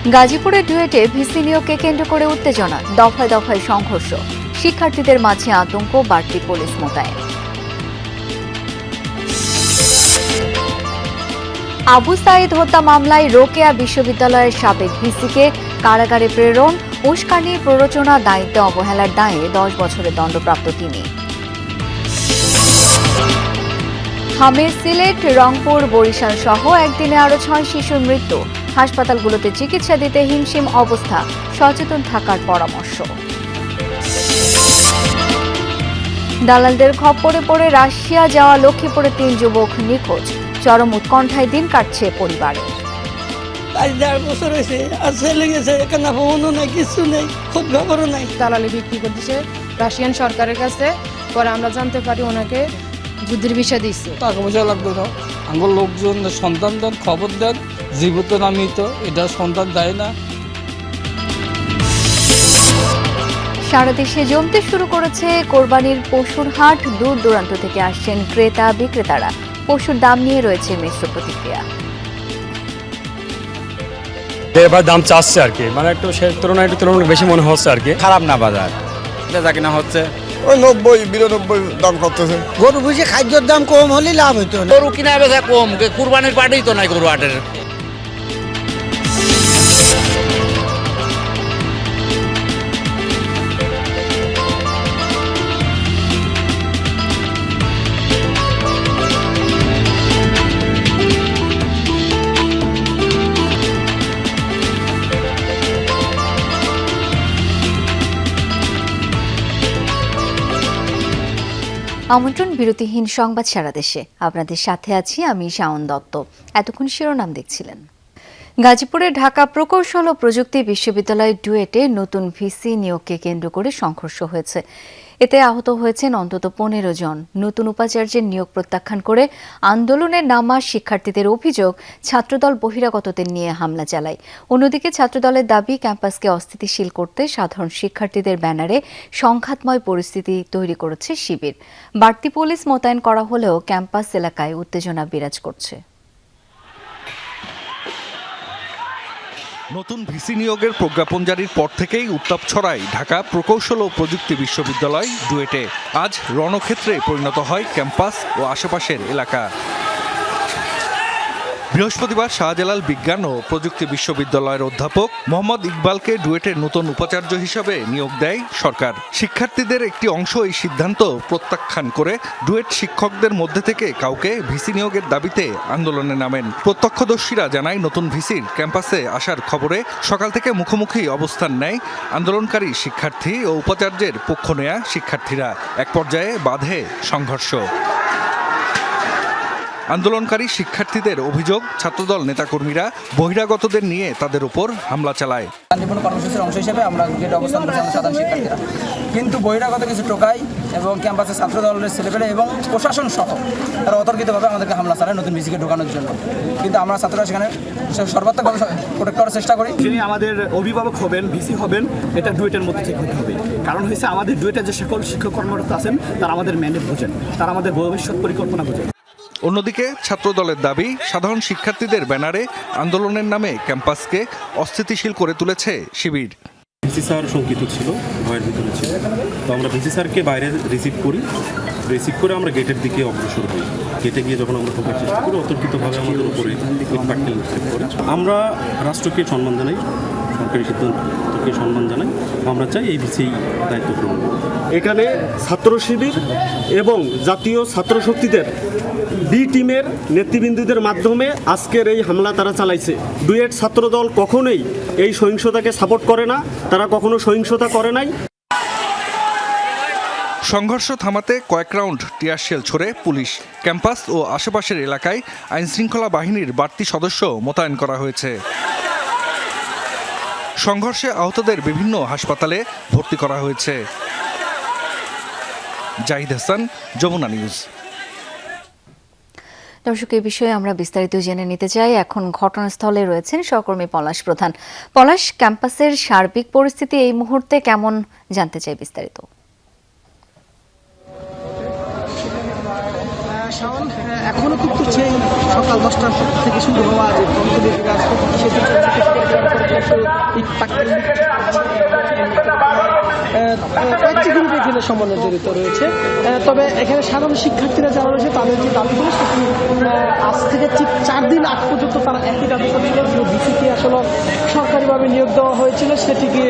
গাজীপুরের ডুয়েটে ভিসি নিয়োগকে কেন্দ্র করে উত্তেজনা, দফায় দফায় সংঘর্ষ, শিক্ষার্থীদের মাঝে আতঙ্ক, বাড়তি পুলিশ মোতায়েন। আবু সাঈদ হত্যা মামলায় রোকেয়া বিশ্ববিদ্যালয়ের সাবেক ভিসিকে কারাগারে প্রেরণ, উস্কানি, প্ররোচনা, দায়িত্বে অবহেলার দায়ে 10 বছরের দণ্ডপ্রাপ্ত তিনি। হামের সিলেট, রংপুর, বরিশাল সহ একদিনে আরো 6 শিশুর মৃত্যু, হাসপাতালগুলোতে চিকিৎসা দিতে হিমশিম অবস্থা, সচেতন থাকার পরামর্শ। দালালদের খপ্পরে পড়ে রাশিয়া যাওয়া লক্ষ্মীপুরে 3 যুবক নিখোঁজ, চরম উৎকণ্ঠায় দিন কাটছে পরিবারে। আজ 1.5 বছর হয়েছে, আর ছেলে গেছে, এখানে ফোনও নাই, কিছু নেই, খোঁজ খবরও নাই। দালালি বিক্রি করতেছে রাশিয়ান সরকারের কাছে, পরে আমরা জানতে পারি ওনাকে যুদ্ধের ভিসা দিচ্ছে। টাকা পয়সা লাগতো না, আমার লোকজন সন্তান দেন, খবর দেন, জীবিত নামিত, এটা সন্তান দেয় না। সারা দেশে জমতে শুরু করেছে কোরবানির পশুর হাট, দূর দূরান্ত থেকে আসছেন ক্রেতা বিক্রেতারা, পশুর দাম নিয়ে রয়েছে মিশ্র প্রতিক্রিয়া। এবার দাম চাচ্ছে আর কি, মানে একটু সে তুলনায় বেশি মনে হচ্ছে আর কি। খারাপ না বাজার, বেচা কিনা হচ্ছে ওই 90-92 দাম করতেছে। গরু বুঝে খাদ্যের দাম কম হলে লাভ হইতো না। গরু কিনা বেচা কম, কুরবানির পাটেই তো নাই গরু হাটের। আমন্ত্রণ বিরতিহীন সংবাদ সারা দেশে, আপনাদের সাথে আছি আমি শাওন দত্ত। এতক্ষণ শিরোনাম দেখছিলেন। গাজীপুরে ঢাকা প্রকৌশল ও প্রযুক্তি বিশ্ববিদ্যালয় ডুয়েটে নতুন ভিসি নিয়োগকে কেন্দ্র করে সংঘর্ষ হয়েছে। এতে আহত হয়েছেন অন্তত 15 জন। নতুন উপাচার্যের নিয়োগ প্রত্যাখ্যান করে আন্দোলনের নামা শিক্ষার্থীদের অভিযোগ, ছাত্রদল বহিরাগতদের নিয়ে হামলা চালায়। অন্যদিকে ছাত্রদলের দাবি, ক্যাম্পাসকে অস্থিতিশীল করতে সাধারণ শিক্ষার্থীদের ব্যানারে সংঘাতময় পরিস্থিতি তৈরি করেছে শিবির। বাড়তি পুলিশ মোতায়েন করা হলেও ক্যাম্পাস এলাকায় উত্তেজনা বিরাজ করছে। নতুন ভিসি নিয়োগের প্রজ্ঞাপন জারির পর থেকেই উত্তাপ ছড়ায় ঢাকা প্রকৌশল ও প্রযুক্তি বিশ্ববিদ্যালয় ডুয়েটে। আজ রণক্ষেত্রে পরিণত হয় ক্যাম্পাস ও আশেপাশের এলাকা। বৃহস্পতিবার শাহজালাল বিজ্ঞান ও প্রযুক্তি বিশ্ববিদ্যালয়ের অধ্যাপক মোহাম্মদ ইকবালকে ডুয়েটের নতুন উপাচার্য হিসাবে নিয়োগ দেয় সরকার। শিক্ষার্থীদের একটি অংশ এই সিদ্ধান্ত প্রত্যাখ্যান করে ডুয়েট শিক্ষকদের মধ্যে থেকে কাউকে ভিসি নিয়োগের দাবিতে আন্দোলনে নামেন। প্রত্যক্ষদর্শীরা জানায়, নতুন ভিসির ক্যাম্পাসে আসার খবরে সকাল থেকে মুখোমুখি অবস্থান নেয় আন্দোলনকারী শিক্ষার্থী ও উপাচার্যের পক্ষ নেয়া শিক্ষার্থীরা। এক পর্যায়ে বাধে সংঘর্ষ। আন্দোলনকারী শিক্ষার্থীদের অভিযোগ, ছাত্রদল নেতাকর্মীরা বহিরাগতদের নিয়ে তাদের উপর হামলা চালায়। শান্তিপূর্ণ কর্মসূচির অংশ হিসেবে আমরা গেটে অবস্থান করছি আমরা সাধারণ শিক্ষার্থীরা, কিন্তু বহিরাগত কিছু টোকাই এবং ক্যাম্পাসে ছাত্রদলের ছেলেপেলে এবং প্রশাসন সহ তারা অতর্কিতভাবে আমাদেরকে হামলা চালায় নতুন ভিসিকে ঢোকানোর জন্য। কিন্তু আমরা ছাত্ররা সেখানে সর্বাত্মকভাবে প্রোটেক্ট করার চেষ্টা করি। যিনি আমাদের অভিভাবক হবেন, ভিসি হবেন, এটা ডুয়েটের মধ্যে ঠিক হতে হবে। কারণ হচ্ছে আমাদের ডুয়েটের যে সকল শিক্ষক কর্মরত আছেন তারা আমাদের ম্যান্ডেট বোঝেন, তারা আমাদের ভবিষ্যৎ পরিকল্পনা বোঝেন। অন্যদিকে ছাত্রদলের দাবি, সাধারণ শিক্ষার্থীদের ব্যানারে আন্দোলনের নামে ক্যাম্পাসকে অস্থিতিশীল করে তুলেছে শিবির। ভিসি স্যার শঙ্কিত ছিল, ভয়ের ভিতরে ছিল, তো আমরা ভিসি স্যারকে বাইরে রিসিভ করে আমরা গেটের দিকে অগ্রসর হই। গেটে গিয়ে যখন আমরা ঢোকার চেষ্টা করি, অতর্কিতভাবে আমাদের উপরে ইটপাটকেল নিক্ষেপ করে। আমরা রাষ্ট্রকে সম্মান জানাই, সরকারি সিদ্ধান্তকে সম্মান জানাই। আমরা চাই এই ভিসি দায়িত্ব গ্রহণ। এখানে ছাত্র শিবির এবং জাতীয় ছাত্র শক্তিদের বি টিমের নেতৃবৃন্দদের মাধ্যমে আজকের এই হামলা তারা চালাইছে। ডুয়েট ছাত্রদল কখনোই এই সহিংসতাকে সাপোর্ট করে না, তারা কখনো সহিংসতা করে নাই। সংঘর্ষ থামাতে কয়েক রাউন্ড টিয়ার শেল ছোড়ে পুলিশ। ক্যাম্পাস ও আশেপাশের এলাকায় আইনশৃঙ্খলা বাহিনীর বাড়তি সদস্য মোতায়েন করা হয়েছে। সংঘর্ষে আহতদের বিভিন্ন হাসপাতালে ভর্তি করা হয়েছে। জাহিদ হাসান, যমুনা নিউজ। দর্শক, এই বিষয়ে আমরা বিস্তারিত জেনে নিতে চাই। এখন ঘটনাস্থলে রয়েছেন সহকর্মী পলাশ প্রধান। পলাশ, ক্যাম্পাসের সার্বিক পরিস্থিতি এই মুহূর্তে কেমন, জানতে চাই বিস্তারিত। এখনো কিন্তু সেই সকাল 10টা থেকে শুরু হওয়া যে কিন্তু কয়েকটি গ্রুপ এখানে সমন্বয় জড়িত রয়েছে। তবে এখানে সাধারণ শিক্ষার্থীরা যারা রয়েছে তাদের যে দাবিগুলো সেটি আজ থেকে ঠিক 4 দিন আগ পর্যন্ত তারা একই দাবি করছিল যে বিসিকে আসলে সরকারিভাবে নিয়োগ দেওয়া হয়েছিল সেটিকে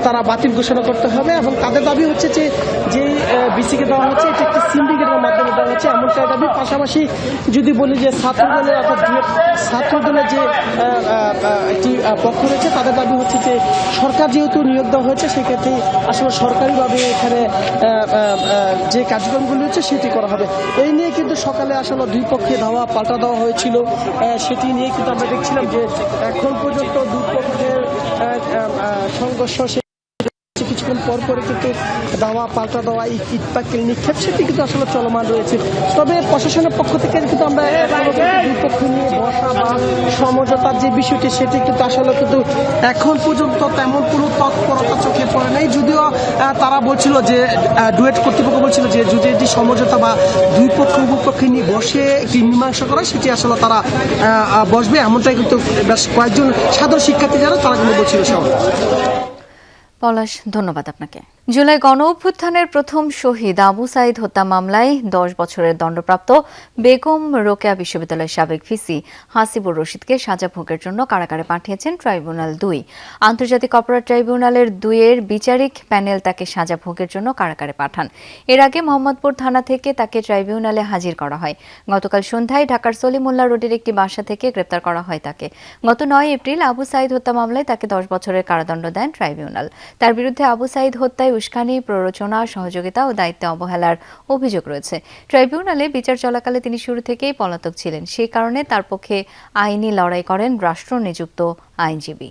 তারা বাতিল ঘোষণা করতে হবে, এবং তাদের দাবি হচ্ছে যে বিসিকে দেওয়া হচ্ছে এটি একটি সিন্ডিকেটের মাধ্যমে দেওয়া হচ্ছে এমনটাই দাবি। পাশাপাশি যদি বলি যে ছাত্রদলের অর্থাৎ ছাত্রদলের যে একটি পক্ষ রয়েছে তাদের দাবি হচ্ছে যে সরকার যেহেতু নিয়োগ দেওয়া হয়েছে সেক্ষেত্রে আসলে সরকারিভাবে এখানে যে কার্যক্রমগুলি হচ্ছে সেটি করা হবে। এই নিয়ে কিন্তু সকালে আসলে দুই পক্ষে ধাওয়া পাল্টা দেওয়া হয়েছিল, সেটি নিয়ে কিন্তু আমরা দেখছিলাম যে এখন পর্যন্ত দুই পক্ষের সংঘর্ষ কিছুক্ষণ পর কিন্তু দাওয়া পাল্টা দেওয়া ইটপাটকেল নিক্ষেপ সেটি কিন্তু আসলে চলমান রয়েছে। তবে প্রশাসনের পক্ষ থেকে কিন্তু আমরা দুই পক্ষ নিয়ে বসা বা সমঝোতার যে বিষয়টি সেটি কিন্তু আসলে কিন্তু এখন পর্যন্ত তেমন কোনো তৎপরতা চোখে পড়ে নাই, যদিও তারা বলছিল যে ডুয়েট কর্তৃপক্ষ বলছিল যে যদি এটি সমঝোতা বা দুই পক্ষ উভপক্ষে নিয়ে বসে একটি মীমাংসা করে সেটি আসলে তারা বসবে, এমনটাই কিন্তু বেশ কয়েকজন সাধারণ শিক্ষার্থী যারা তারা কিন্তু বলছিল। পলাশ, ধন্যবাদ আপনাকে। জুলাই গণ অভ্যুত্থানের প্রথম শহীদ আবু সাইদ হত্যা মামলায় 10 বছরের দণ্ডপ্রাপ্ত বেগম রোকেয়া বিশ্ববিদ্যালয়ের সাবেক ভিসি হাসিবুর রশিদকে সাজা ভোগের জন্য কারাগারে পাঠিয়েছেন ট্রাইব্যুনাল 2। আন্তর্জাতিক অপরাধ ট্রাইব্যুনালের 2-এর বিচারিক প্যানেল তাকে সাজা ভোগের জন্য কারাগারে পাঠান। এর আগে মোহাম্মদপুর থানা থেকে তাকে ট্রাইব্যুনালে হাজির করা হয়। গতকাল সন্ধ্যায় ঢাকার সলিমুল্লাহ রোডের একটি বাসা থেকে গ্রেপ্তার করা হয় তাকে। গত 9 এপ্রিল আবু সাইদ হত্যা মামলায় তাকে 10 বছরের কারাদণ্ড দেন ট্রাইব্যুনাল। তার বিরুদ্ধে আবু সাইদ হত্যায় উস্কানি, প্ররোচনা, সহযোগিতা ও দায়িত্বে অবহেলার অভিযোগ রয়েছে। ট্রাইব্যুনালে বিচার চলাকালে তিনি শুরু থেকেই পলাতক ছিলেন, সেই কারণে তার পক্ষে আইনি লড়াই করেন রাষ্ট্র নিযুক্ত আইনজীবী।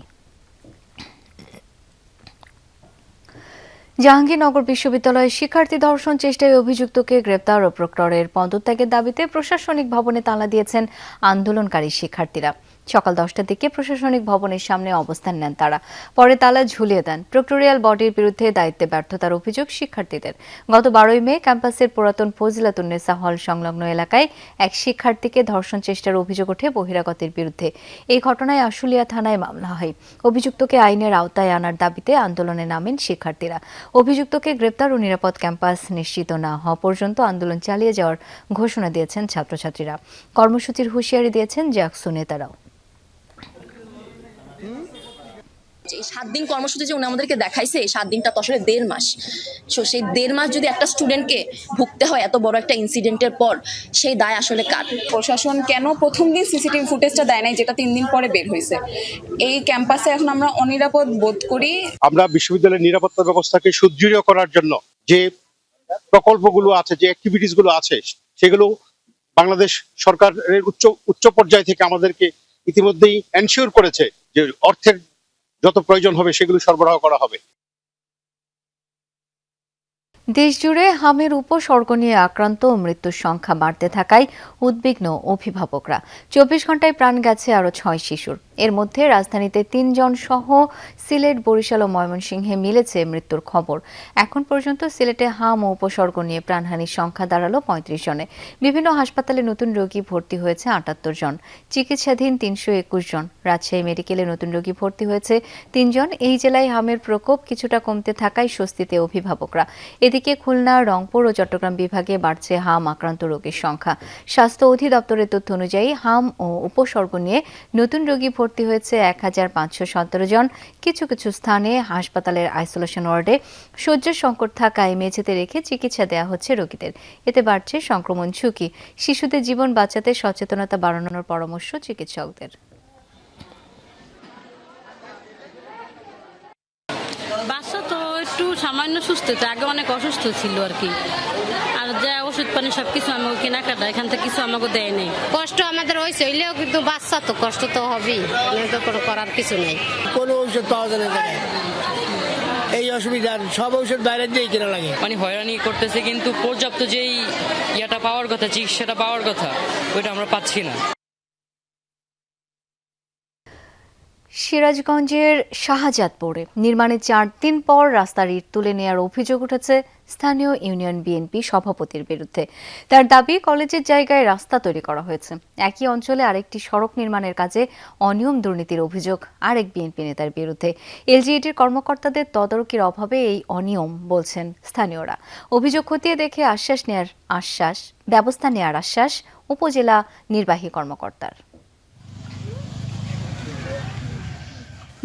জাহাঙ্গীরনগর বিশ্ববিদ্যালয়ের শিক্ষার্থী ধর্ষণ চেষ্টায় অভিযুক্তকে গ্রেপ্তার ও প্রক্টরের পদত্যাগের দাবিতে প্রশাসনিক ভবনে তালা দিয়েছেন আন্দোলনকারী শিক্ষার্থীরা। সকাল 10টার দিকে প্রশাসনিক ভবনের সামনে অবস্থান নেন তারা, পরে তালা ঝুলিয়ে দেন। প্রক্টোরিয়াল বডির বিরুদ্ধে দায়িত্বে ব্যর্থতার অভিযোগ শিক্ষার্থীদের। গত 12 মে ক্যাম্পাসের পুরাতন ফজিলাতুন্নেসা হল সংলগ্ন এলাকায় এক শিক্ষার্থীকে ধর্ষণ চেষ্টার অভিযোগ ওঠে বহিরাগতের বিরুদ্ধে। এই ঘটনায় আশুলিয়া থানায় মামলা হয়। অভিযুক্তকে আইনের আওতায় আনার দাবিতে আন্দোলনে নামেন শিক্ষার্থীরা। অভিযুক্তকে গ্রেপ্তার ও নিরাপদ ক্যাম্পাস নিশ্চিত না হওয়া পর্যন্ত আন্দোলন চালিয়ে যাওয়ার ঘোষণা দিয়েছেন ছাত্রছাত্রীরা। কর্মসূচির হুঁশিয়ারি দিয়েছেন জাকসু নেতারাও। এই 7 দিন কর্মসূচি যে উনি আমাদেরকে দেখাইছে, এই 7 দিনটা তো আসলে 1.5 মাস। সেই 1.5 মাস যদি একটা স্টুডেন্টকে ভুগতে হয় এত বড় একটা ইনসিডেন্টের পর, সেই দায় আসলে কার? প্রশাসন কেন প্রথম দিন সিসিটিভি ফুটেজটা দেয় নাই, যেটা 3 দিন পরে বের হয়েছে? এই ক্যাম্পাসে এখন আমরা অনিরাপদ বোধ করি। আমরা বিশ্ববিদ্যালয়ের নিরাপত্তা ব্যবস্থাকে সুদৃঢ় করার জন্য যে প্রকল্পগুলো আছে, যে অ্যাক্টিভিটিস গুলো আছে, সেগুলো বাংলাদেশ সরকারের উচ্চ পর্যায় থেকে আমাদেরকে ইতিমধ্যেই এনশিওর করেছে যে অর্থের যত প্রয়োজন হবে সেগুলো সরবরাহ করা হবে। দেশজুড়ে হামের উপসর্গ নিয়ে আক্রান্ত ও মৃত্যুর সংখ্যা বাড়তে থাকায় উদ্বিগ্ন অভিভাবকরা। 24 ঘন্টায় প্রাণ গেছে আরও 6 শিশুর। এর মধ্যে রাজধানীতে 3 জন সহ সিলেট, বরিশাল ও ময়মনসিংহে মিলেছে মৃত্যুর খবর। এখন পর্যন্ত সিলেটে হাম ও উপসর্গ নিয়ে প্রাণহানির সংখ্যা দাঁড়ালো 35 জনে। বিভিন্ন হাসপাতালে নতুন রোগী ভর্তি হয়েছে 78 জন, চিকিৎসাধীন 321 জন। রাজশাহী মেডিকেলে নতুন রোগী ভর্তি হয়েছে 3 জন। এই জেলায় হামের প্রকোপ কিছুটা কমতে থাকায় স্বস্তিতে অভিভাবকরা। এদিকে খুলনা, রংপুর ও চট্টগ্রাম বিভাগে বাড়ছে হাম আক্রান্ত রোগীর সংখ্যা। স্বাস্থ্য অধিদপ্তরের তথ্য অনুযায়ী হাম ও উপসর্গ নিয়ে নতুন রোগী ভর্তি হয়েছে 1517 জন। কিছু কিছু স্থানে হাসপাতালের আইসোলেশন ওয়ার্ডে শয্যার সংকট থাকায় মেঝেতে রেখে চিকিৎসা দেওয়া হচ্ছে রোগীদের। এতে বাড়ছে সংক্রমণ ঝুঁকি। শিশুদের জীবন বাঁচাতে সচেতনতা বাড়ানোর পরামর্শ চিকিৎসকদের। বাচ্চা তো একটু সামান্য সুস্থ, আগে অনেক অসুস্থ ছিল আর কি। আর যা ওষুধ পানি সবকিছু আমাকে কেনাকাটা, এখান থেকে কিছু আমাকে দেয় নেই। কষ্ট আমাদের হয়েছে হইলেও কিন্তু বাচ্চা তো কষ্ট তো হবেই, করার কিছু নেই। কোনো ঔষধ পাওয়া যায় না, এই অসুবিধার সব ঔষধ বাইরে দিয়ে কিনা লাগে। মানে হয়রানি করতেছে, কিন্তু পর্যাপ্ত যেই ইয়াটা পাওয়ার কথা, চিকিৎসাটা পাওয়ার কথা, ওইটা আমরা পাচ্ছি না। সিরাজগঞ্জের শাহজাদপুরে নির্মাণের 4 দিন পর রাস্তার ইট তুলে নেওয়ার অভিযোগ উঠেছে স্থানীয় ইউনিয়ন বিএনপি সভাপতির বিরুদ্ধে। তার দাবি, কলেজের জায়গায় রাস্তা তৈরি করা হয়েছে। একই অঞ্চলে আরেকটি সড়ক নির্মাণের কাজে অনিয়ম দুর্নীতির অভিযোগ আরেক বিএনপি নেতার বিরুদ্ধে। এলজিইডির কর্মকর্তাদের তদারকির অভাবে এই অনিয়ম বলছেন স্থানীয়রা। অভিযোগ খতিয়ে দেখে ব্যবস্থা নেওয়ার আশ্বাস উপজেলা নির্বাহী কর্মকর্তার।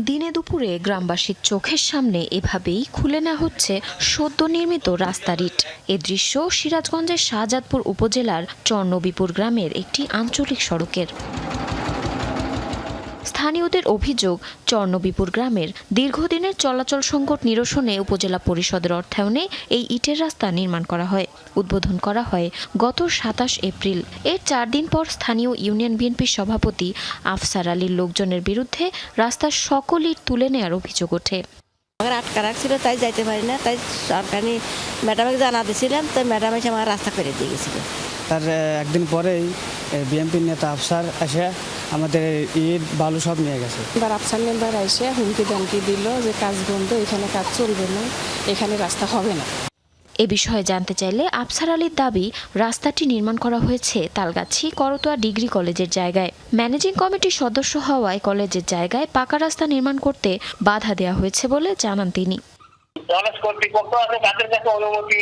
দিনে দুপুরে গ্রামবাসীর চোখের সামনে এভাবেই খুলে নেওয়া হচ্ছে সদ্য নির্মিত রাস্তার ইট। এ দৃশ্য সিরাজগঞ্জের শাহজাদপুর উপজেলার চরনবীপুর গ্রামের একটি আঞ্চলিক সড়কের। স্থানীয়দের অভিযোগ, চরনবীপুর গ্রামের দীর্ঘদিনের চলাচল সংকট নিরসনে উপজেলা পরিষদের অর্থায়নে এই ইটের রাস্তা নির্মাণ করা হয়। উদ্বোধন করা হয় গত 27 এপ্রিল। এর 4 দিন পর স্থানীয় ইউনিয়ন বিএনপির সভাপতি আফসার আলীর লোকজনের বিরুদ্ধে রাস্তার সকল ইট তুলে নেওয়ার অভিযোগ ওঠে। আটকা রাখছিল, তাই যাইতে পারি না, তাই সরকারি ম্যাডামকে জানা দিয়েছিলাম, তাই ম্যাডাম এসে আমার রাস্তা করে দিয়ে গেছিল। তার একদিন পরেই বিএনপির নেতা আফসার এসে আমাদের ইট বালু সব নিয়ে গেছে। এবার আফসার মেম্বার এসে হুমকি দামকি দিল যে কাজ বন্ধ, এখানে কাজ চলবে না, এখানে রাস্তা হবে না। এ বিষয়ে জানতে চাইলে আফসার আলীর দাবি, রাস্তাটি নির্মাণ করা হয়েছে তালগাছি করতোয়া ডিগ্রি কলেজের জায়গায়। ম্যানেজিং কমিটির সদস্য হওয়ায় কলেজের জায়গায় পাকা রাস্তা নির্মাণ করতে বাধা দেওয়া হয়েছে বলে জানান তিনি। কলেজ কর্তৃপক্ষ আছে, তাদের কাছে অনুমতি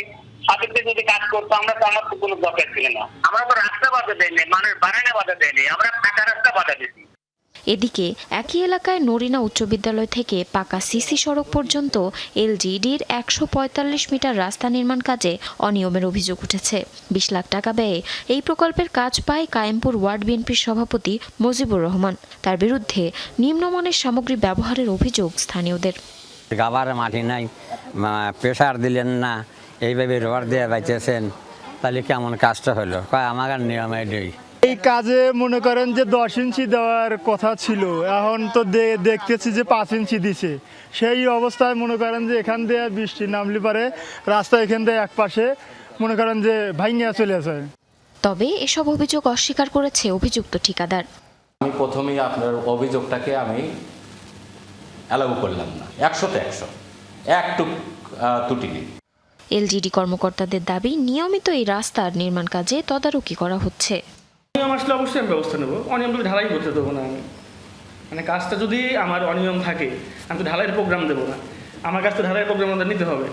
সাথে যদি কাজ করতো আমরা তো আমার কোনো দরকার ছিল না। আমরা তো রাস্তা বাধা দেয়নি, মানুষ বাড়ানো বাধা দেয়নি, আমরা পাকা রাস্তা বাধা দিচ্ছি। এদিকে একই এলাকায় নরিনা উচ্চ বিদ্যালয় থেকে পাকা সিসি সড়ক পর্যন্ত এলজিইডির 145 মিটার রাস্তা নির্মাণ কাজে অনিয়মের অভিযোগ উঠেছে। 20 লাখ টাকা ব্যয়ে এই প্রকল্পের কাজ পায় কায়েমপুর ওয়ার্ড বিএনপির সভাপতি মুজিবুর রহমান। তার বিরুদ্ধে নিম্নমানের সামগ্রী ব্যবহারের অভিযোগ স্থানীয়দের। গাবার মাটি নাই, প্রেশার দিলেন না, এইভাবে রোয়ার দিয়ে বাইতেছেন, তাহলে কেমন কাজটা হলো? আমার নিয়মে দেই। এই কাজে মনে করেন যে 10 ইঞ্চি দেওয়ার কথা ছিল, এখন তো দেখতেছি যে 5 ইঞ্চি দিছে। সেই অবস্থায় মনে করেন যে এখান দিয়ে বৃষ্টি নামলে পারে রাস্তা এখান দিয়ে এক পাশে মনে করেন যে ভাঙিয়া চলে আসে। তবে এসব অভিযোগ অস্বীকার করেছে অভিযুক্ত ঠিকাদার। আমি প্রথমেই আপনার অভিযোগটাকে আমি অ্যালাউ করলাম না, 100-তে 100, একটু ত্রুটি নেই। এলজিডি কর্মকর্তাদের দাবি, নিয়মিত এই রাস্তার নির্মাণ কাজে তদারকি করা হচ্ছে। অনিয়ম আসলে অবশ্যই আমি ব্যবস্থা নেব, অনিয়ম তো ঢালাই করতে দেবো না আমি। মানে কাজটা যদি আমার অনিয়ম থাকে, আমি তো ঢালাইয়ের প্রোগ্রাম দেবো না, আমার কাছে তো ঢালাইয়ের প্রোগ্রাম আমাদের নিতে হবে।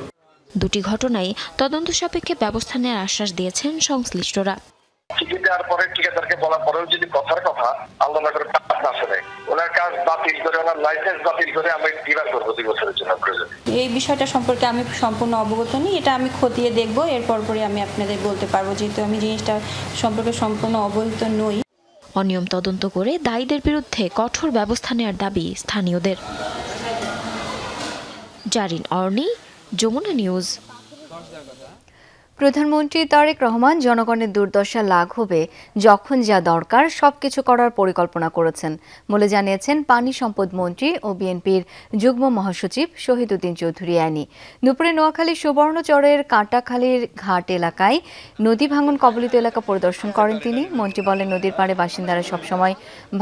দুটি ঘটনায় তদন্ত সাপেক্ষে ব্যবস্থা নেওয়ার আশ্বাস দিয়েছেন সংশ্লিষ্টরা। টিকিট দেওয়ার পরে ঠিকাদারকে বলার পরেও যদি কথার কথা আল্লাহ করে কাজ না চলে, ওনার কাজ বাতিল করে, ওনার লাইসেন্স বাতিল করে আমি ডিবার করবো 2 বছরের জন্য প্রয়োজন। এই বিষয়টা সম্পর্কে আমি সম্পূর্ণ অবগত নই, এটা আমি খতিয়ে দেখব, এরপর পরে আমি আপনাদের বলতে পারবো, যেহেতু আমি জিনিসটা সম্পর্কে সম্পূর্ণ অবহিত নই। অনিয়ম তদন্ত করে দায়ীদের বিরুদ্ধে কঠোর ব্যবস্থা নেওয়ার দাবি স্থানীয়দের। জারিন অর্নি, যমুনা নিউজ। প্রধানমন্ত্রী তারেক রহমান জনগণের দুর্দশা লাঘবে যখন যা দরকার সবকিছু করার পরিকল্পনা করেছেন বলে জানিয়েছেন পানি সম্পদ মন্ত্রী ও বিএনপির যুগ্ম মহাসচিব শহীদউদ্দিন চৌধুরী আনি। দুপুরে নোয়াখালী সুবর্ণচরের কাঁটাখালীর ঘাট এলাকায় নদী ভাঙন কবলিত এলাকা পরিদর্শন করেন তিনি। মন্ত্রী বলেন, নদীর পাড়ে বাসিন্দারা সবসময়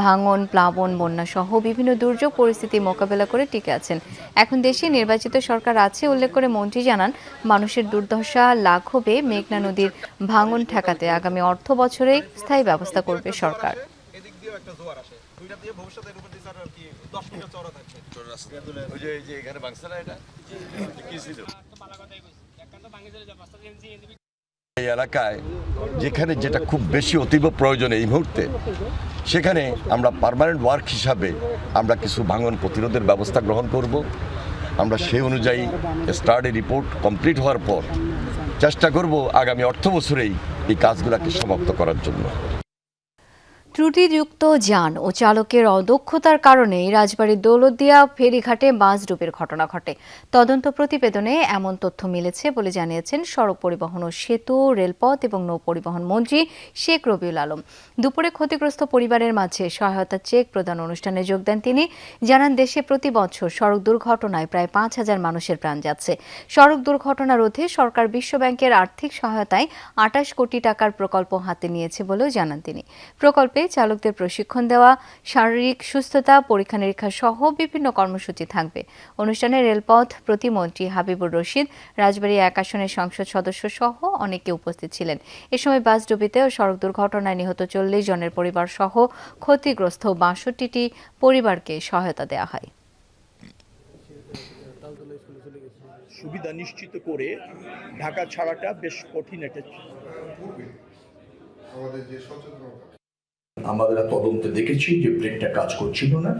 ভাঙন, প্লাবন, বন্যা সহ বিভিন্ন দুর্যোগ পরিস্থিতি মোকাবেলা করে টিকে আছেন। এখন দেশে নির্বাচিত সরকার আছে উল্লেখ করে মন্ত্রী জানান, মানুষের দুর্দশা লাঘব মেঘনা নদীর ভাঙন ঠেকাতে আগামী অর্থ বছরে স্থায়ী ব্যবস্থা করবে সরকার। এই এলাকায় যেখানে যেটা খুব বেশি অতীব প্রয়োজন এই মুহূর্তে, সেখানে আমরা পার্মানেন্ট ওয়ার্ক হিসাবে আমরা কিছু ভাঙন প্রতিরোধের ব্যবস্থা গ্রহণ করব। আমরা সেই অনুযায়ী স্টাডি রিপোর্ট কমপ্লিট হওয়ার পর চেষ্টা করব আগামী অর্থ বছরেই এই কাজগুলোকে সমাপ্ত করার জন্য। ত্রুটিযুক্ত যান ও চালকের অদক্ষতার কারণে রাজবাড়ীর দৌলতদিয়া ফেরিঘাটে বাস ডুবির ঘটনা ঘটে। তদন্ত প্রতিবেদনে এমন তথ্য মিলেছে বলে জানিয়েছেন সড়ক পরিবহন ও সেতু, রেলপথ এবং নৌ পরিবহন মন্ত্রী শেখ রবিউল আলম। দুপুরে ক্ষতিগ্রস্ত পরিবারের মাঝে সহায়তা চেক প্রদান অনুষ্ঠানে যোগ দেন তিনি। জানান, দেশে প্রতি বছর সড়ক দুর্ঘটনায় প্রায় 5,000 মানুষের প্রাণ যাচ্ছে। সড়ক দুর্ঘটনা রোধে সরকার বিশ্বব্যাংকের আর্থিক সহায়তায় 28 কোটি টাকার প্রকল্প হাতে নিয়েছে বলেও জানান তিনি। প্রকল্পে চালকদের প্রশিক্ষণ দেওয়া, শারীরিক সুস্থতা পরীক্ষা নিরীক্ষা সহ বিভিন্ন কর্মসূচি থাকবে। অনুষ্ঠানে রেলপথ প্রতিমন্ত্রী হাবিবুর রশিদ, রাজবাড়ী 1 আসনের সংসদ সদস্য সহ অনেকে উপস্থিত ছিলেন। এ সময় বাসডুবিতে ও সড়ক দুর্ঘটনায় নিহত 40 জনের পরিবার সহ ক্ষতিগ্রস্ত 62টি পরিবারকে সহায়তা দেওয়া হয়। সুবিধা নিশ্চিত করে ঢাকা ছাড়াটা বেশ কঠিন একটা। আমরা তদন্তে দেখেছি যে ব্রেকটা কাজ করছিল না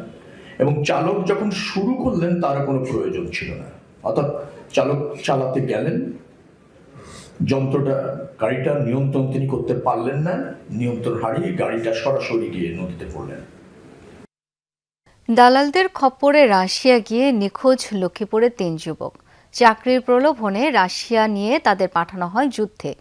এবং চালক যখন শুরু করলেন তার কোনো প্রয়োজন ছিল না, অর্থাৎ চালক চালাতে গেলেন, গাড়িটা নিয়ন্ত্রণ তিনি করতে পারলেন না, নিয়ন্ত্রণ হারিয়ে গাড়িটা সরাসরি গিয়ে নদীতে পড়লেন। দালালদের খপ্পরে রাশিয়া গিয়ে নিখোঁজ লক্ষ্মীপুরের 3 যুবক। চাকরির প্রলোভনে রাশিয়া নিয়ে তাদের পাঠানো হয় যুদ্ধে।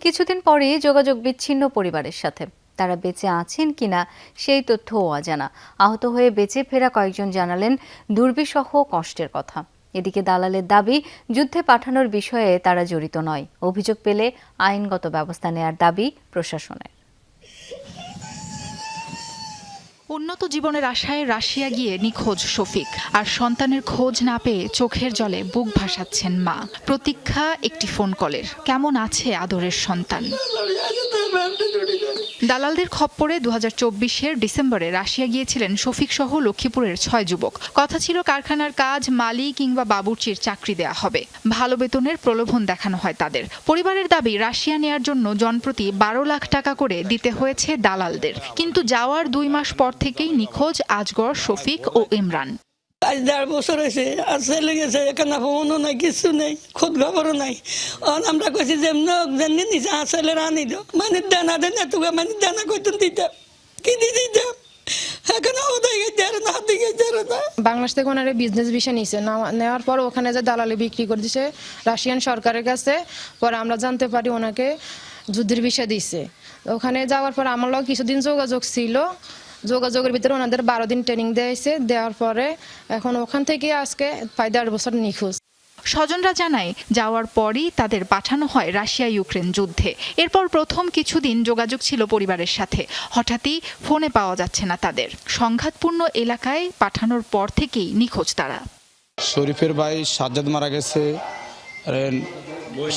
কিছুদিন পরেই যোগাযোগ বিচ্ছিন্ন পরিবারের সাথে। তারা বেঁচে আছেন কিনা সেই তথ্যও অজানা। আহত হয়ে বেঁচে ফেরা কয়েকজন জানালেন দুর্বিষহ কষ্টের কথা। এদিকে দালালের দাবি, যুদ্ধে পাঠানোর বিষয়ে তারা জড়িত নয়। অভিযোগ পেলে আইনগত ব্যবস্থা নেয়ার দাবি প্রশাসনের। উন্নত জীবনের আশায় রাশিয়া গিয়ে নিখোঁজ শফিক, আর সন্তানের খোঁজ না পেয়ে চোখের জলে বুক ভাসাচ্ছেন মা। প্রতীক্ষা একটি ফোন কলের, কেমন আছে আদরের সন্তান। দালালদের খপ্পরে 2024-এর ডিসেম্বরে রাশিয়া গিয়েছিলেন শফিক সহ লক্ষ্মীপুরের 6 যুবক। কথা ছিল কারখানার কাজ, মালি কিংবা বাবুর্চির চাকরি দেয়া হবে। ভালো বেতনের প্রলোভন দেখানো হয় তাদের। পরিবারের দাবি, রাশিয়া নেয়ার জন্য জনপ্রতি 12 লাখ টাকা করে দিতে হয়েছে দালালদের। কিন্তু যাওয়ার 2 মাস পর থেকেই নিখোঁজ আজগর, শফিক ও ইমরান। আজ 1.5 বছর হয়েছে, আর ছেলে গেছে, এখানে ফোনও নাই, কিছু নেই, খোঁজ খবরও নাই। আমরা কইছি যে নিচে ছেলেরা আনিল, মানে দানা দেন, তোকে মানে দানা কইতেন দিতাম, কিনে দিতাম। বাংলাদেশ থেকে ওনারা বিজনেস ভিসা নিয়েছে, নেওয়ার পর ওখানে যে দালালি বিক্রি করে দিছে রাশিয়ান সরকারের কাছে। পরে আমরা জানতে পারি ওনাকে যুদ্ধের ভিসা দিছে। ওখানে যাওয়ার পর আমার লোক কিছুদিন যোগাযোগ ছিল, যোগাযোগের ভিতরে ওনাদের 12 দিন ট্রেনিং দিয়েছে। দেওয়ার পরে এখন ওখান থেকে আজকে প্রায় 1.5 বছর নিখোঁজ। স্বজনরা জানায়, যাওয়ার পরই তাদের পাঠানো হয় রাশিয়া ইউক্রেন যুদ্ধে। এরপর প্রথম কিছুদিন যোগাযোগ ছিল পরিবারের সাথে। হঠাৎই ফোনে পাওয়া যাচ্ছে না তাদের। সংঘাতপূর্ণ এলাকায় পাঠানোর পর থেকেই নিখোঁজ তারা। শরীফের ভাই সাজ্জাদ মারা গেছে,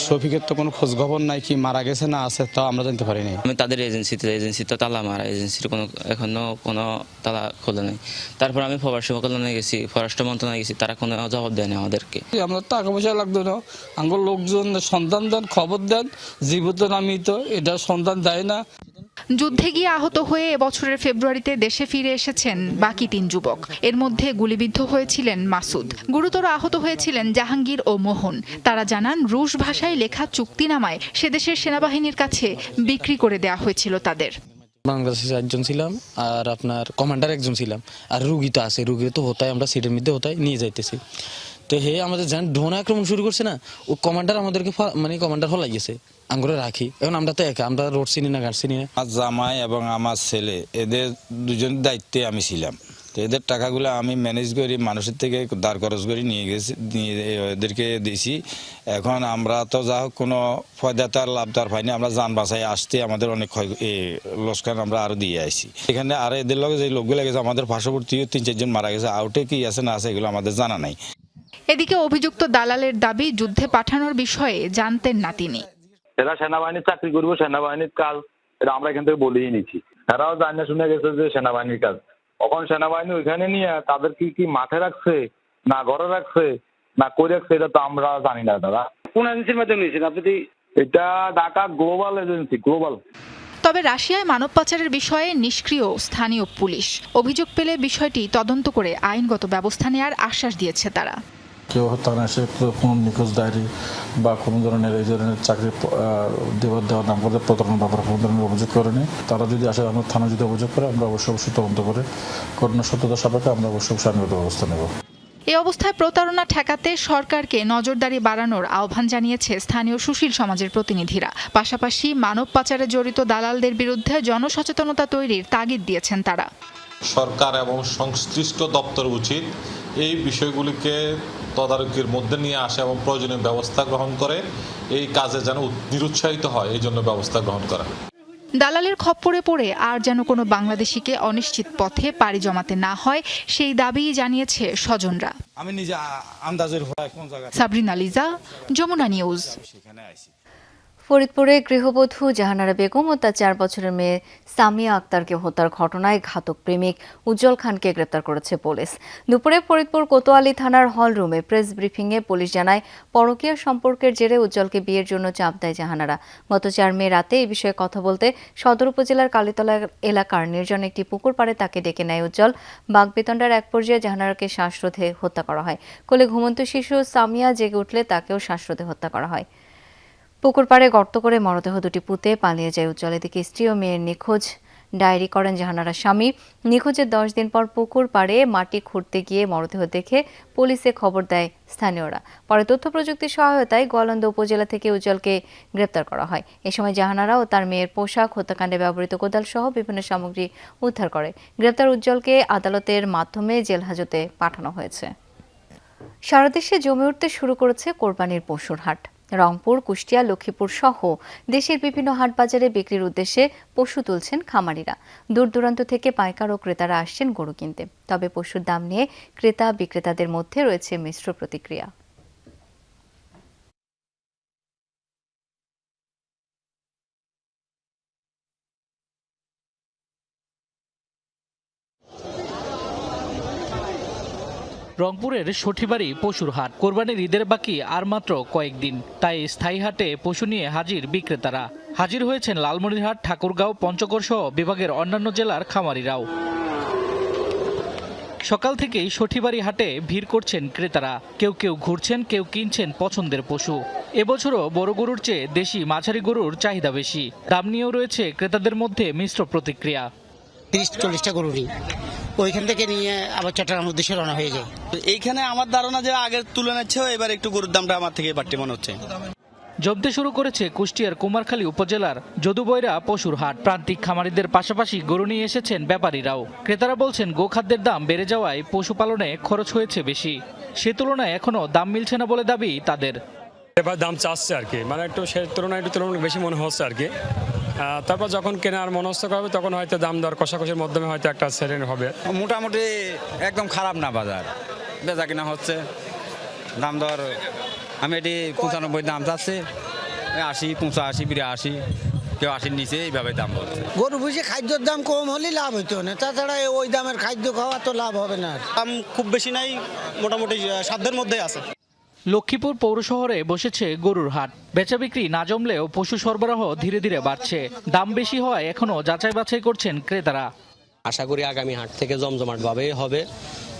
শফিকের তো কোনো খোঁজ খবর নাই, কি মারা গেছে না আছে তা আমরা জানতে পারিনি। আমি তাদের এজেন্সিতে তালা মারা, এজেন্সির এখনো কোনো তালা খোলা নেই। তারপর আমি প্রবাসী মন্ত্রণালয়ে গেছি, পররাষ্ট্র মন্ত্রণালয়ে গেছি, তারা কোনো জবাব দেয়নি আমাদেরকে। আমরা টাকা পয়সা লাগতো না, আমার লোকজন সন্ধান দেন, খবর দেন, জীবিত নামিত, এটা সন্ধান দেয় না। যুদ্ধে গিয়ে আহত হয়ে এবছরের ফেব্রুয়ারিতে দেশে ফিরে এসেছেন বাকি 3 যুবক। এর মধ্যে গুলিবিদ্ধ হয়েছিলেন মাসুদ। গুরুতর আহত হয়েছিলেন জাহাঙ্গীর ও মোহন। তারা জানান, রুশ ভাষায় লেখা চুক্তিনামায় সেদেশের সেনাবাহিনীর কাছে বিক্রি করে দেওয়া হয়েছিল তাদের। বাংলাদেশে 1 জন ছিলাম, আর আপনার কমান্ডার 1 জন ছিলাম, আর রুগী তো আছে, রুগী তো হতায় আমরা সিটের মধ্যে হতায় নিয়ে যাইতেছি। তো হে আমাদের ড্রোন আক্রমণ শুরু করছে না, ও কমান্ডার আমাদেরকে মানে কমান্ডার হলাই গেছে, আঙ্গুরে রাখি। এখন আমরা তো একা, আমরা রোড চিনি না, ঘাট চিনি না। আমার জামাই এবং আমার ছেলে, এদের দুজনের দায়িত্বে আমি ছিলাম। তো এদের টাকাগুলো আমি ম্যানেজ করি, মানুষের থেকে দাঁড় খরচ করে নিয়ে এদেরকে দিয়েছি। এখন আমরা তো যা হোক কোনো ফয়দাতার লাভদার পাইনি, আমরা যান বাঁচাই আসতে আমাদের অনেক লোকসান আমরা আরো দিয়ে আসি। এখানে আর এদের লগে যে লোকগুলো গেছে, আমাদের পার্শ্ববর্তী 3-4 জন মারা গেছে, আউটে কি আছে না আছে এগুলো আমাদের জানা নাই। এদিকে অভিযুক্ত দালালের দাবি, যুদ্ধে পাঠানোর বিষয়ে জানতেন না তিনি। এরা সেনাবাহিনীর চাকরি করবো, সেনাবাহিনীর কাজ, এটা আমরা এখান থেকে বলেই নিচ্ছি। এরাও জানা শুনে গেছে যে সেনাবাহিনীর কাজ। এখন সেনাবাহিনী ওইখানে নিয়ে তাদের কি মাঠে রাখছে, না ঘরে রাখছে, না কই রাখছে, এটা তো আমরা জানি না। দাদা কোন এজেন্সির মাধ্যমে নিয়েছেন আপনি? এটা ঢাকা গ্লোবাল এজেন্সি, গ্লোবাল। তবে রাশিয়ায় মানব পাচারের বিষয়ে নিষ্ক্রিয় স্থানীয় পুলিশ। অভিযোগ পেলে বিষয়টি তদন্ত করে আইনগত ব্যবস্থা নেওয়ার আশ্বাস দিয়েছে তারা। কেউ হত্যা এসে কোনো নিখোঁজ ডায়েরি বা কোনো ধরনের এই ধরনের চাকরি দেওয়ার নাম করে প্রতারণার ব্যাপারে কোনো ধরনের অভিযোগ করেনি। তারা যদি আসে, আমরা থানা যদি অভিযোগ করে, আমরা অবশ্যই তদন্ত করে ঘটনা সত্যতা সাপেক্ষে আমরা অবশ্যই আইনগত ব্যবস্থা নেব। এই অবস্থায় প্রতারণা ঠেকাতে সরকারকে নজরদারি বাড়ানোর আহ্বান জানিয়েছে স্থানীয় সুশীল সমাজের প্রতিনিধিরা। পাশাপাশি মানব পাচারে জড়িত দালালদের বিরুদ্ধে জনসচেতনতা তৈরির তাগিদ দিয়েছেন তারা। সরকার এবং সংশ্লিষ্ট দপ্তর উচিত এই বিষয়গুলিকে তদারকির মধ্যে নিয়ে আসে এবং প্রয়োজনীয় ব্যবস্থা গ্রহণ করে। এই কাজে যেন নিরুৎসাহিত হয়, এই জন্য ব্যবস্থা গ্রহণ করা। দালালের খপ্পরে পড়ে আর যেন কোনো বাংলাদেশিকে অনিশ্চিত পথে পাড়ি জমাতে না হয় সেই দাবি জানিয়েছে স্বজনরা। আমি নিজে আন্দাজের কোন জায়গা। সাবরিনা লিজা, যমুনা নিউজ। ফরিদপুরে গৃহবধূ জাহানারা বেগম ও তার 4 বছরের মেয়ে সামিয়া আক্তারকে হত্যার ঘটনায় ঘাতক প্রেমিক উজ্জ্বল খানকে গ্রেপ্তার করেছে পুলিশ। দুপুরে ফরিদপুর কোতোয়ালি থানার হল রুমে প্রেস ব্রিফিংয়ে পুলিশ জানায়, পরকীয়া সম্পর্কের জেরে উজ্জ্বলকে বিয়ের জন্য চাপ দেয় জাহানারা। গত 4 মে রাতে এই বিষয়ে কথা বলতে সদর উপজেলার কালীতলা এলাকার নির্জন একটি পুকুর পাড়ে তাকে ডেকে নেয় উজ্জ্বল। বাগবিতণ্ডার এক পর্যায়ে জাহানারাকে শ্বাসরোধে হত্যা করা হয়। কোলে ঘুমন্ত শিশু সামিয়া জেগে উঠলে তাকেও শ্বাসরোধে হত্যা করা হয়। পুকুর পাড়ে গর্ত করে মরদেহ দুটি পুঁতে পালিয়ে যায় উজ্জ্বল। এদিকে স্ত্রী ও মেয়ের নিখোঁজ ডায়েরি করেন জাহানারার স্বামী। নিখোঁজের 10 দিন পর পুকুর পাড়ে মাটি খুঁড়তে গিয়ে মরদেহ দেখে পুলিশে খবর দেয় স্থানীয়রা। পরে তথ্য প্রযুক্তির সহায়তায় গোয়ালন্দ উপজেলা থেকে উজ্জ্বলকে গ্রেপ্তার করা হয়। এ সময় জাহানারা ও তার মেয়ের পোশাক, হত্যাকাণ্ডে ব্যবহৃত কোদাল সহ বিভিন্ন সামগ্রী উদ্ধার করে। গ্রেপ্তার উজ্জ্বলকে আদালতের মাধ্যমে জেল হাজতে পাঠানো হয়েছে। সারা দেশে জমে উঠতে শুরু করেছে কোরবানির পশুর হাট। রংপুর, কুষ্টিয়া, লক্ষ্মীপুর সহ দেশের বিভিন্ন হাট বাজারে বিক্রির উদ্দেশ্যে পশু তুলছেন খামারিরা। দূর দূরান্ত থেকে পাইকার ও ক্রেতারা আসছেন গরু কিনতে। তবে পশুর দাম নিয়ে ক্রেতা বিক্রেতাদের মধ্যে রয়েছে মিশ্র প্রতিক্রিয়া। রংপুরের সঠিবাড়ি পশুর হাট। কোরবানির ঈদের বাকি আর মাত্র কয়েকদিন, তাই স্থায়ী হাটে পশু নিয়ে হাজির বিক্রেতারা। হাজির হয়েছেন লালমনিরহাট, ঠাকুরগাঁও, পঞ্চগড় সহ বিভাগের অন্যান্য জেলার খামারিরাও। সকাল থেকেই সঠিবাড়ি হাটে ভিড় করছেন ক্রেতারা। কেউ কেউ ঘুরছেন, কেউ কিনছেন পছন্দের পশু। এবছরও বড় গরুর চেয়ে দেশি মাঝারি গরুর চাহিদা বেশি। দাম নিয়েও রয়েছে ক্রেতাদের মধ্যে মিশ্র প্রতিক্রিয়া। 30-40টা গরু নিই, ওইখান থেকে নিয়ে আবার চট্টগ্রামের উদ্দেশ্যে রওনা হয়ে যায়। এইখানে আমার ধারণা যে আগের তুলনার চেয়েও এবার একটু গরুর দামটা আমার থেকে বাড়তি মনে হচ্ছে। জমতে শুরু করেছে কুষ্টিয়ার কুমারখালী উপজেলার যদুবৈরা পশুর হাট। প্রান্তিক খামারিদের পাশাপাশি গরু নিয়ে এসেছেন ব্যাপারীরাও। ক্রেতারা বলছেন, গোখাদ্যের দাম বেড়ে যাওয়ায় পশুপালনে খরচ হয়েছে বেশি। সে তুলনায় এখনো দাম মিলছে না বলে দাবি তাদের। এবার দাম চাচ্ছে আর কি, মানে একটু সে তুলনায় বেশি মনে হচ্ছে আর কি। তারপর যখন কেনার মনস্থ করবে তখন হয়তো দাম দর কষাকষির মাধ্যমে হয়তো একটা সেরেন হবে। মোটামুটি একদম খারাপ না বাজার, বেচা কিনা হচ্ছে। দাম দর আমি এটি 95 দাম চাচ্ছে, 80, 85, 82, কেউ 80 নিচে এইভাবে দাম বলছে। গরু বুঝে খাদ্যের দাম কম হলে লাভ হইতো না, তাছাড়া ওই দামের খাদ্য খাওয়া তো লাভ হবে না। দাম খুব বেশি নাই, মোটামুটি সাধ্যের মধ্যেই আছে। লক্ষ্মীপুর পৌর শহরে বসেছে গরুর হাট। বেচা বিক্রি না জমলেও পশু সরবরাহ ধীরে ধীরে বাড়ছে। দাম বেশি হওয়ায় এখনো যাচাই বাছাই করছেন ক্রেতারা। আশা করি আগামী হাট থেকে জমজমাট ভাবে হবে।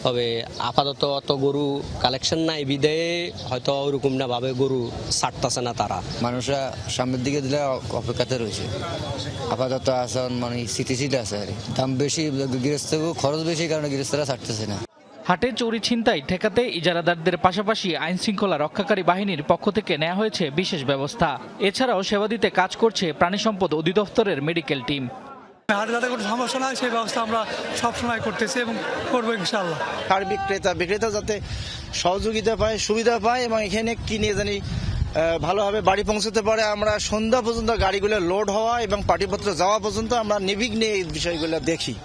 তবে আপাতত অত গরু কালেকশন নাই বিদায়ে হয়তো ওরকম না ভাবে গরু ছাড়তেছে না তারা। মানুষরা সামনের দিকে দিলে অপেক্ষাতে রয়েছে। আপাতত আসন মানে স্থিতিশীল আছে আর দাম বেশি, গৃহস্থ খরচ বেশি কারণে গৃহস্থরা ছাড়তেছে না। হাটে চুরি ছিনতাই ঠেকাতে ইজারাদারদের পাশাপাশি আইন শৃঙ্খলা রক্ষাকারী বাহিনীর পক্ষ থেকে নেওয়া হয়েছে বিশেষ ব্যবস্থা। এছাড়াও সেবা দিতে কাজ করছে প্রাণী সম্পদ অধিদপ্তরের মেডিকেল টিম। হাটে যাতে কোনো সমস্যা না হয় সেই ব্যবস্থা আমরা সবসময় করতেছি এবং করবো ইনশাআল্লাহ। আর বিক্রেতা যাতে সহযোগিতা পায়, সুবিধা পায় এবং এখানে কিনে জানি ভালোভাবে বাড়ি পৌঁছতে পারে। আমরা সন্ধ্যা পর্যন্ত গাড়িগুলো লোড হওয়া এবং পাটিপত্র যাওয়া পর্যন্ত আমরা নির্বিঘ্নে এই বিষয়গুলো দেখি।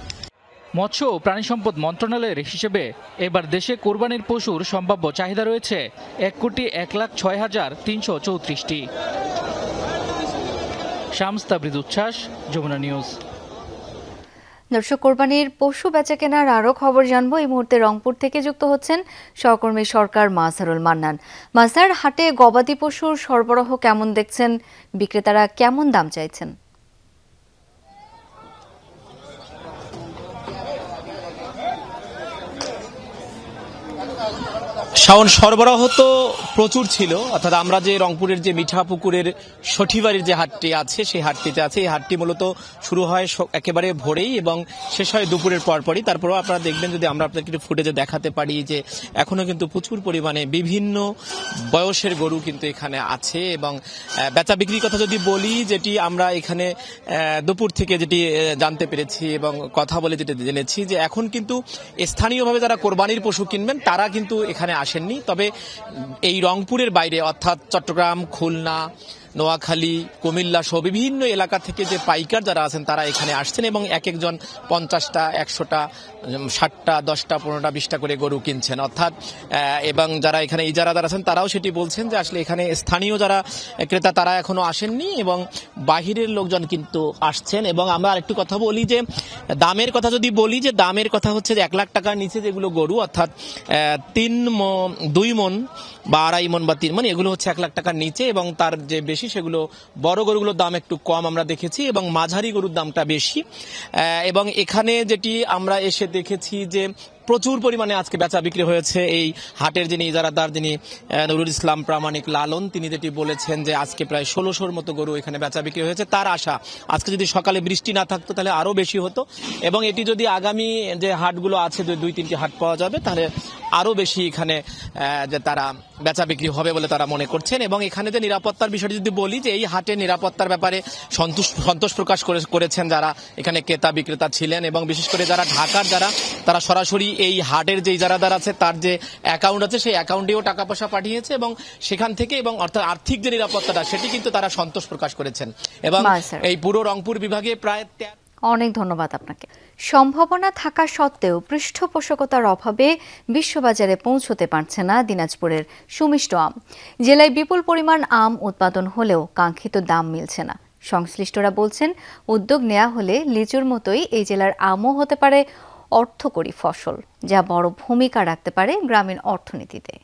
মৎস্য ও প্রাণী সম্পদ মন্ত্রণালয়ের হিসেবে এবার দেশে কোরবানির পশুর সম্ভাব্য চাহিদা রয়েছে 1,01,06,334টি। শামস তাবরিদ উচ্ছ্বাস, যমুনা নিউজ। দর্শক, কোরবানির পশু বেচা কেনার আরও খবর জানবো। এই মুহূর্তে রংপুর থেকে যুক্ত হচ্ছেন সহকর্মী সরকার মাজহারুল মান্নান। মাজহার, হাটে গবাদি পশুর সরবরাহ কেমন দেখছেন? বিক্রেতারা কেমন দাম চাইছেন? শাওন, সরবরাহ তো প্রচুর ছিল। অর্থাৎ আমরা যে রংপুরের যে মিঠাপুকুরের সঠিবাড়ির যে হাটটি আছে সেই হাটটিতে আছে। এই হাটটি মূলত শুরু হয় একেবারে ভোরেই এবং শেষ হয় দুপুরের পরপরই। তারপরেও আপনারা দেখবেন, যদি আমরা আপনাকে একটু ফুটেজে দেখাতে পারি, যে এখনো কিন্তু প্রচুর পরিমাণে বিভিন্ন বয়সের গরু কিন্তু এখানে আছে। এবং বেচা বিক্রির কথা যদি বলি, যেটি আমরা এখানে দুপুর থেকে যেটি জানতে পেরেছি এবং কথা বলে যেটি জেনেছি, যে এখন কিন্তু স্থানীয়ভাবে যারা কোরবানির পশু কিনবেন তারা কিন্তু এখানে আসেননি। তবে এই রংপুরের বাইরে অর্থাৎ চট্টগ্রাম, খুলনা, নোয়াখালী, কুমিল্লা সহ বিভিন্ন এলাকা থেকে যে পাইকার যারা আছেন তারা এখানে আসছেন এবং এক একজন 50টা, 100টা, 60টা, 10টা, 15টা, 20টা করে গরু কিনছেন। অর্থাৎ এবং যারা এখানে ইজারাদার আছেন তারাও সেটি বলছেন যে আসলে এখানে স্থানীয় যারা ক্রেতা তারা এখনো আসেননি এবং বাহিরের লোকজন কিন্তু আসছেন। এবং আমরা আরেকটু কথা বলি যে দামের কথা যদি বলি, যে দামের কথা হচ্ছে যে 1 লাখ টাকার নিচে যেগুলো গরু, অর্থাৎ 2 মণ বা 2.5 মণ বা 3 মণ, এগুলো হচ্ছে 1 লাখ টাকার নিচে, এবং তার যে বেশি সেগুলো বড় গরুগুলোর দাম একটু কম আমরা দেখেছি এবং মাঝারি গরুর দামটা বেশি। এবং এখানে যেটি আমরা এসে দেখেছি যে প্রচুর পরিমাণে আজকে বেচা বিক্রি হয়েছে। এই হাটের যিনি ইজারাদার, যিনি নুরুল ইসলাম প্রামাণিক লালন, তিনি যেটি বলেছেন যে আজকে প্রায় 1600-র মতো গরু এখানে বেচা বিক্রি হয়েছে। তার আশা আজকে যদি সকালে বৃষ্টি না থাকতো তাহলে আরো বেশি হতো, এবং এটি যদি আগামী যে হাটগুলো আছে, 2-3টি হাট পাওয়া যাবে, তাহলে আরো বেশি এখানে যে তারা বেচা বিক্রি হবে বলে তারা মনে করছেন। এবং এখানে যে নিরাপত্তার বিষয়টি যদি বলি, যে এই হাটের নিরাপত্তার ব্যাপারে সন্তোষ প্রকাশ করেছেন যারা এখানে ক্রেতা বিক্রেতা ছিলেন, এবং বিশেষ করে যারা ঢাকার তারা সরাসরি এই হাটের যে ইজারাদার আছে তার যে অ্যাকাউন্ট আছে সেই অ্যাকাউন্টেও টাকা পয়সা পাঠিয়েছে, এবং সেখান থেকে এবং অর্থাৎ আর্থিক যে নিরাপত্তাটা সেটি কিন্তু তারা সন্তোষ প্রকাশ করেছেন। এবং এই পুরো রংপুর বিভাগে প্রায় অনেক ধন্যবাদ আপনাকে। সম্ভাবনা থাকা সত্ত্বেও পৃষ্ঠপোষকতার অভাবে বিশ্ববাজারে পৌঁছতে পারছে না দিনাজপুরের সুমিষ্ট আম। জেলায় বিপুল পরিমাণ আম উৎপাদন হলেও কাঙ্ক্ষিত দাম মিলছে না। সংশ্লিষ্টরা বলছেন, উদ্যোগ নেওয়া হলে লিচুর মতোই এই জেলার আমও হতে পারে অর্থকরী ফসল, যা বড় ভূমিকা রাখতে পারে গ্রামীণ অর্থনীতিতে।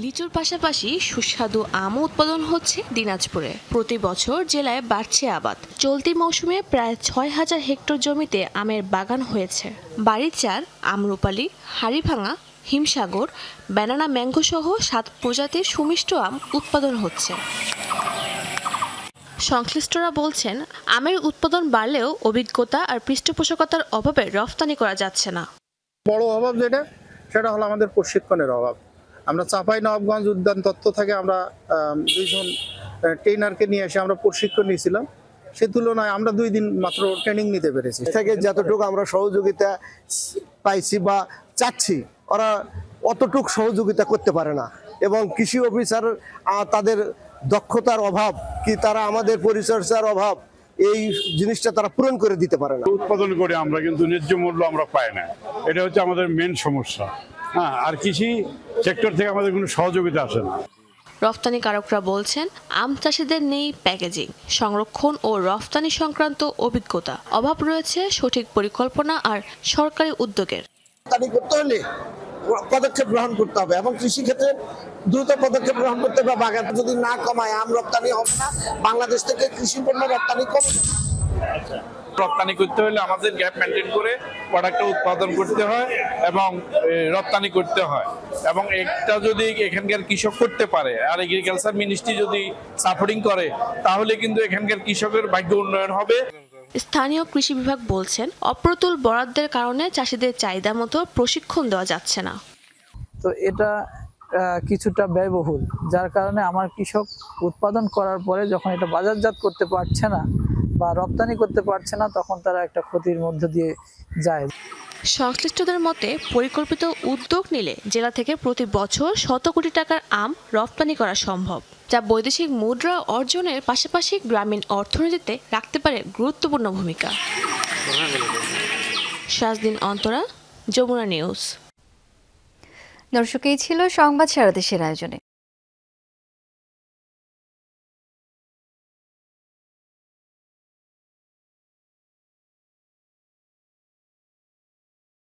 লিচুর পাশাপাশি সুস্বাদু আমও উৎপাদন হচ্ছে দিনাজপুরে। প্রতি বছর জেলায় বাড়ছে আবাদ। চলতি মৌসুমে প্রায় 6000 হেক্টর জমিতে আমের বাগান হয়েছে। বাড়িচার, আমরুপালি, হাড়িভাঙা, হিমসাগর, ব্যানানা ম্যাঙ্গো সহ 7 প্রজাতির সুমিষ্ট আম উৎপাদন হচ্ছে। সংশ্লিষ্টরা বলছেন, আমের উৎপাদন বাড়লেও অভিজ্ঞতা আর পৃষ্ঠপোষকতার অভাবে রফতানি করা যাচ্ছে না। বড় অভাব সেটা হলো আমাদের প্রশিক্ষণের অভাব। আমরা চাঁপাইনবাবগঞ্জ উদ্যান তত্ত্ব থেকে আমরা 2 জন ট্রেনারকে নিয়ে এসে আমরা প্রশিক্ষণ নিয়েছিলাম। সে তুলনায় আমরা 2 দিন মাত্র ট্রেনিং নিতে পেরেছি। থেকে যতটুকু আমরা সহযোগিতা পাইছি বা চাচ্ছি, ওরা অতটুকু সহযোগিতা করতে পারে না, এবং কৃষি অফিসার তাদের দক্ষতার অভাব কি তারা আমাদের পরিচর্যার অভাব, এই জিনিসটা তারা পূরণ করে দিতে পারে না। উৎপাদন করে আমরা কিন্তু ন্যায্য মূল্য আমরা পাই না, এটা হচ্ছে আমাদের মেন সমস্যা। আর কৃষি সেক্টর থেকে আমাদের কোনো সহযোগিতা আসে না। রফতানিকারকরা বলছেন, আম চাষিদের নেই প্যাকেজিং, সংরক্ষণ ও রফতানি সংক্রান্ত অভিজ্ঞতা। অভাব রয়েছে সঠিক পরিকল্পনা আর সরকারি উদ্যোগের। রপ্তানি করতে হলে পদক্ষেপ গ্রহণ করতে হবে, এবং কৃষি ক্ষেত্রে দ্রুত পদক্ষেপ গ্রহণ করতে হবে। বাগান যদি না কমায় আম রপ্তানি হবে না, বাংলাদেশ থেকে কৃষি পণ্য রপ্তানি কমে। রপ্তানি করতে হলে আমাদের গ্যাপ মেনটেন করে প্রোডাক্টটা উৎপাদন করতে হয় এবং রপ্তানি করতে হয়, এবং এটা যদি এখানকার কৃষক করতে পারে আর এগ্রিকালচার মিনিস্ট্রি যদি সাপোর্টিং করে, তাহলে কিন্তু এখানকার কৃষকের ভাগ্য উন্নয়ন হবে। স্থানীয় কৃষি বিভাগ বলছেন, অপ্রতুল বরাদ্দের কারণে চাষিদের চাহিদা মতো প্রশিক্ষণ দেওয়া যাচ্ছে না। তো এটা কিছুটা ব্যয়বহুল, যার কারণে আমার কৃষক উৎপাদন করার পরে যখন এটা বাজারজাত করতে পারছে না বা রপ্তানি করতে পারছে না, তখন তারা একটা ক্ষতির মধ্য দিয়ে যায়। সংশ্লিষ্টদের মতে, পরিকল্পিত উদ্যোগ নিলে জেলা থেকে প্রতি বছর 100 কোটি টাকার আম রপ্তানি করা সম্ভব, যা বৈদেশিক মুদ্রা অর্জনের পাশাপাশি গ্রামীণ অর্থনীতিতে রাখতে পারে গুরুত্বপূর্ণ ভূমিকা। শাজদিন অন্তরা, যমুনা নিউজ। দর্শক, এই ছিল সংবাদ সারা দেশের আয়োজনে।